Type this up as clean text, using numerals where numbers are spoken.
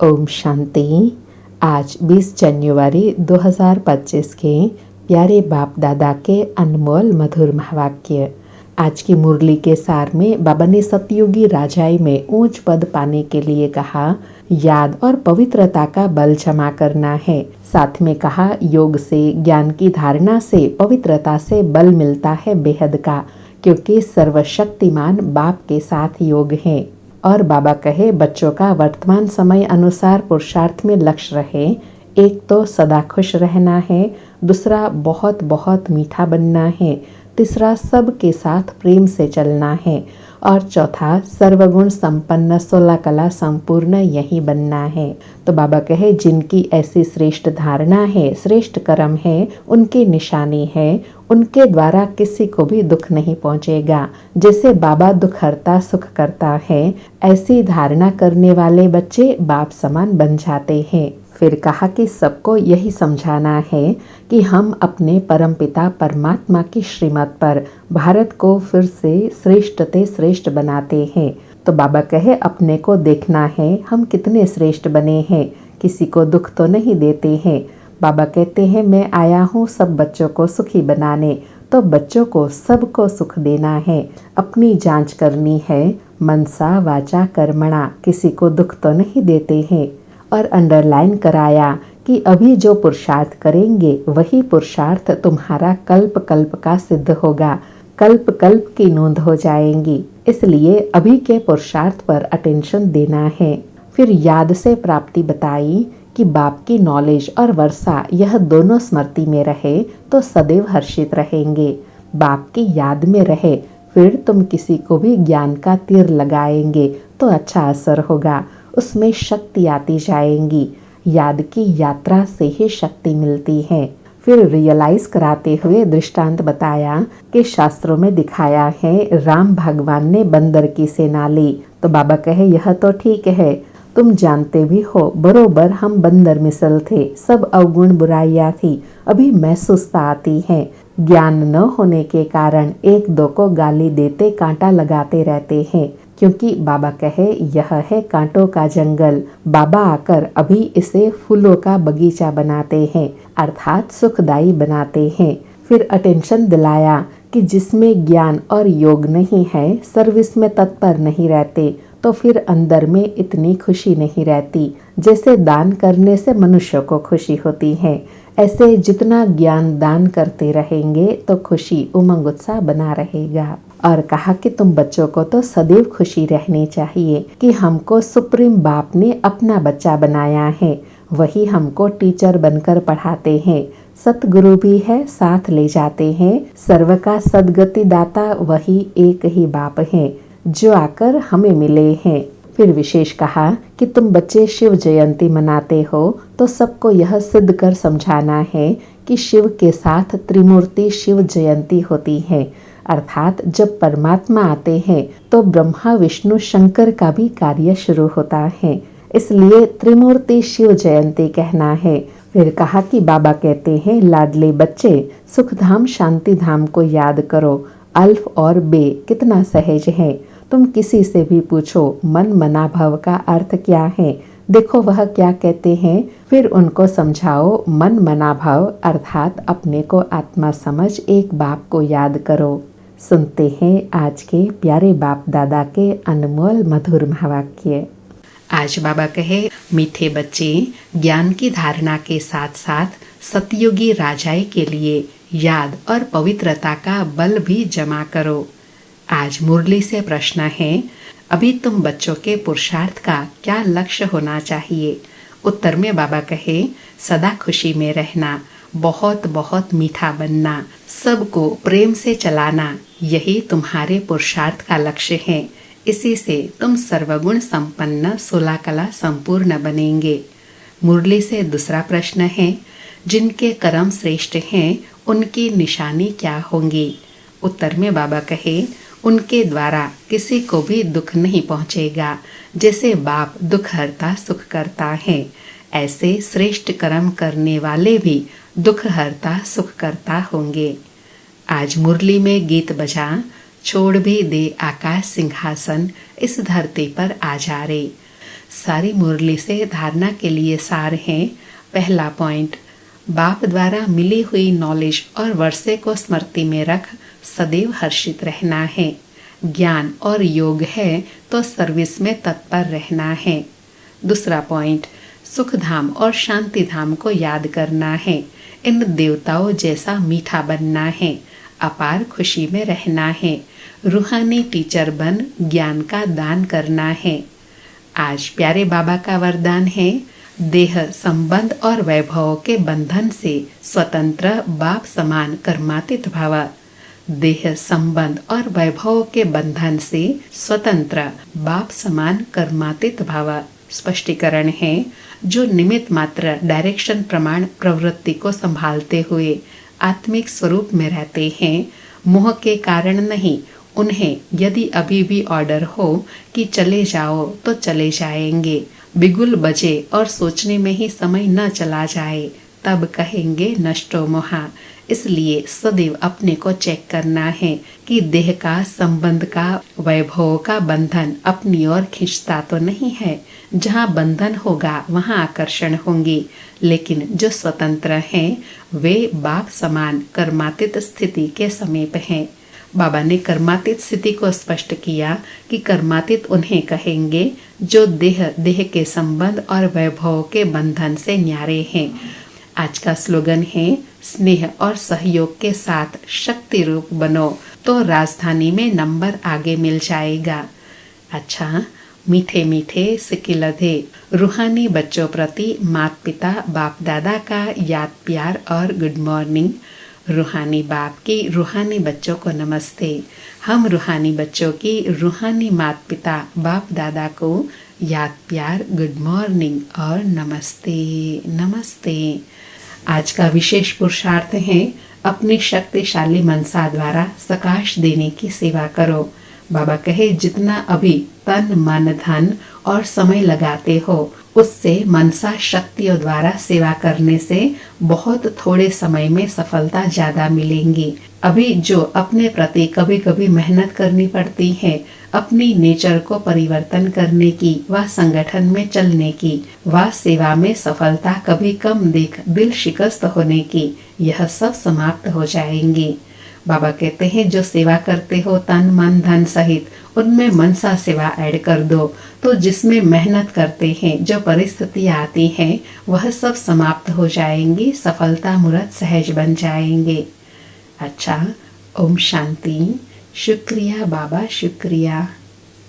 ओम शांति। आज 20 जनवरी 2025 के प्यारे बाप दादा के अनमोल मधुर महावाक्य। आज की मुरली के सार में बाबा ने सतयुगी राजाई में ऊंच पद पाने के लिए कहा, याद और पवित्रता का बल जमा करना है। साथ में कहा, योग से, ज्ञान की धारणा से, पवित्रता से बल मिलता है बेहद का, क्योंकि सर्वशक्तिमान बाप के साथ योग है। और बाबा कहे, बच्चों का वर्तमान समय अनुसार पुरुषार्थ में लक्ष्य रहे। एक तो सदा खुश रहना है, दूसरा बहुत बहुत मीठा बनना है, तीसरा सबके साथ प्रेम से चलना है, और चौथा सर्वगुण संपन्न 16 कला संपूर्ण यही बनना है। तो बाबा कहे, जिनकी ऐसी श्रेष्ठ धारणा है, श्रेष्ठ कर्म है, उनकी निशानी है, उनके द्वारा किसी को भी दुख नहीं पहुंचेगा। जैसे बाबा दुख हरता सुख करता है, ऐसी धारणा करने वाले बच्चे बाप समान बन जाते हैं। फिर कहा कि सबको यही समझाना है कि हम अपने परमपिता परमात्मा की श्रीमत पर भारत को फिर से श्रेष्ठते श्रेष्ठ बनाते हैं। तो बाबा कहे, अपने को देखना है हम कितने श्रेष्ठ बने हैं, किसी को दुख तो नहीं देते हैं। बाबा कहते हैं, मैं आया हूँ सब बच्चों को सुखी बनाने। तो बच्चों को सबको सुख देना है, अपनी जांच करनी है, मनसा वाचा कर्मणा, किसी को दुख तो नहीं देते हैं। और अंडरलाइन कराया कि अभी जो पुरुषार्थ करेंगे वही पुरुषार्थ तुम्हारा कल्प कल्प का सिद्ध होगा, कल्प कल्प की नोंद हो जाएंगी। इसलिए अभी के पुरुषार्थ पर अटेंशन देना है। फिर याद से प्राप्ति बताई कि बाप की नॉलेज और वर्षा यह दोनों स्मृति में रहे तो सदैव हर्षित रहेंगे। बाप की याद में रहे, फिर तुम किसी को भी ज्ञान का तीर लगाएंगे तो अच्छा असर होगा, उसमें शक्ति आती जाएंगी। याद की यात्रा से ही शक्ति मिलती है। फिर रियलाइज कराते हुए दृष्टांत बताया कि शास्त्रों में दिखाया है राम भगवान ने बंदर की सेना ली। तो बाबा कहे, यह तो ठीक है, तुम जानते भी हो बरोबर हम बंदर मिसल थे, सब अवगुण बुराइयां थी, अभी महसूसता आती है। ज्ञान न होने के कारण एक दो को गाली देते कांटा लगाते रहते हैं, क्योंकि बाबा कहे यह है कांटों का जंगल। बाबा आकर अभी इसे फूलों का बगीचा बनाते हैं, अर्थात सुखदायी बनाते हैं। फिर अटेंशन दिलाया कि जिसमें ज्ञान और योग नहीं है, सर्विस में तत्पर नहीं रहते, तो फिर अंदर में इतनी खुशी नहीं रहती। जैसे दान करने से मनुष्य को खुशी होती है, ऐसे जितना ज्ञान दान करते रहेंगे तो खुशी उमंग उत्साह बना रहेगा। और कहा कि तुम बच्चों को तो सदैव खुशी रहनी चाहिए कि हमको सुप्रीम बाप ने अपना बच्चा बनाया है, वही हमको टीचर बनकर पढ़ाते हैं, सतगुरु भी है, साथ ले जाते हैं। सर्व का सदगति दाता वही एक ही बाप है जो आकर हमें मिले हैं। फिर विशेष कहा कि तुम बच्चे शिव जयंती मनाते हो तो सबको यह सिद्ध कर समझाना है कि शिव के साथ त्रिमूर्ति शिव जयंती होती है, अर्थात जब परमात्मा आते हैं तो ब्रह्मा विष्णु शंकर का भी कार्य शुरू होता है, इसलिए त्रिमूर्ति शिव जयंती कहना है। फिर कहा कि बाबा कहते हैं, लाडले बच्चे सुखधाम शांति धाम को याद करो। अल्फ और बे कितना सहज है, तुम किसी से भी पूछो मन मना भव का अर्थ क्या है, देखो वह क्या कहते हैं। फिर उनको समझाओ मन मना भव अर्थात अपने को आत्मा समझ एक बाप को याद करो। सुनते हैं आज के प्यारे बाप दादा के अनमोल मधुर महावाक्य। आज बाबा कहे, मीठे बच्चे ज्ञान की धारणा के साथ साथ सतयुगी राजाई के लिए याद और पवित्रता का बल भी जमा करो। आज मुरली से प्रश्न है, अभी तुम बच्चों के पुरुषार्थ का क्या लक्ष्य होना चाहिए। उत्तर में बाबा कहे, सदा खुशी में रहना, बहुत बहुत मीठा बनना, सबको प्रेम से चलाना, यही तुम्हारे पुरुषार्थ का लक्ष्य है। इसी से तुम सर्वगुण संपन्न 16 कला संपूर्ण बनेंगे। मुरली से दूसरा प्रश्न है, जिनके कर्म श्रेष्ठ हैं उनकी निशानी क्या होंगी। उत्तर में बाबा कहे, उनके द्वारा किसी को भी दुख नहीं पहुंचेगा। जैसे बाप दुख हरता सुख करता है, ऐसे श्रेष्ठ कर्म करने वाले भी दुख हरता सुख करता होंगे। आज मुरली में गीत बजा, छोड़ भी दे आकाश सिंहासन, इस धरती पर आ जा रे। सारी मुरली से धारणा के लिए सार है। पहला पॉइंट, बाप द्वारा मिली हुई नॉलेज और वर्षे को स्मृति में रख सदैव हर्षित रहना है। ज्ञान और योग है तो सर्विस में तत्पर रहना है। दूसरा पॉइंट, सुख धाम और शांति धाम को याद करना है। इन देवताओं जैसा मीठा बनना है। अपार खुशी में रहना है। रूहानी टीचर बन ज्ञान का दान करना है। आज प्यारे बाबा का वरदान है, देह संबंध और वैभव के बंधन से स्वतंत्र बाप समान कर्मातीत भव। देह संबंध और वैभव के बंधन से स्वतंत्र बाप समान कर्मातीत भव। स्पष्टीकरण है, जो निमित्त मात्र डायरेक्शन प्रमाण प्रवृत्ति को संभालते हुए आत्मिक स्वरूप में रहते हैं, मोह के कारण नहीं, उन्हें यदि अभी भी ऑर्डर हो कि चले जाओ तो चले जाएंगे। बिगुल बजे और सोचने में ही समय न चला जाए तब कहेंगे नष्टो मोहा। इसलिए सदैव अपने को चेक करना है कि देह का संबंध का वैभव का बंधन अपनी ओर खींचता तो नहीं है। जहाँ बंधन होगा वहाँ आकर्षण होंगे, लेकिन जो स्वतंत्र हैं वे बाप समान कर्मातीत स्थिति के समीप हैं। बाबा ने कर्मातीत स्थिति को स्पष्ट किया कि कर्मातीत उन्हें कहेंगे जो देह के संबंध और वैभव के बंधन से न्यारे हैं। आज का स्लोगन है, स्नेह और सहयोग के साथ शक्ति रूप बनो तो राजधानी में नंबर आगे मिल जाएगा। अच्छा, मीठे मीठे सिकिलधे रूहानी बच्चों प्रति माता पिता बाप दादा का याद प्यार और गुड मॉर्निंग। रूहानी बाप की रूहानी बच्चों को नमस्ते। हम रूहानी बच्चों की रूहानी माता पिता बाप दादा को याद प्यार गुड मॉर्निंग और नमस्ते नमस्ते। आज का विशेष पुरुषार्थ है, अपनी शक्तिशाली मनसा द्वारा सकाश देने की सेवा करो। बाबा कहे, जितना अभी तन मन धन और समय लगाते हो उससे मनसा शक्तियों द्वारा सेवा करने से बहुत थोड़े समय में सफलता ज्यादा मिलेंगी। अभी जो अपने प्रति कभी कभी मेहनत करनी पड़ती है, अपनी नेचर को परिवर्तन करने की, व संगठन में चलने की, व सेवा में सफलता कभी कम देख दिल शिकस्त होने की, यह सब समाप्त हो जाएंगी। बाबा कहते हैं, जो सेवा करते हो तन मन धन सहित, उनमें मनसा सेवा ऐड कर दो, तो जिसमें मेहनत करते हैं, जो परिस्थितियाँ आती हैं, वह सब समाप्त हो जाएंगी, सफलता मुहूर्त सहज बन जाएंगे। अच्छा, ओम शांति। शुक्रिया बाबा, शुक्रिया।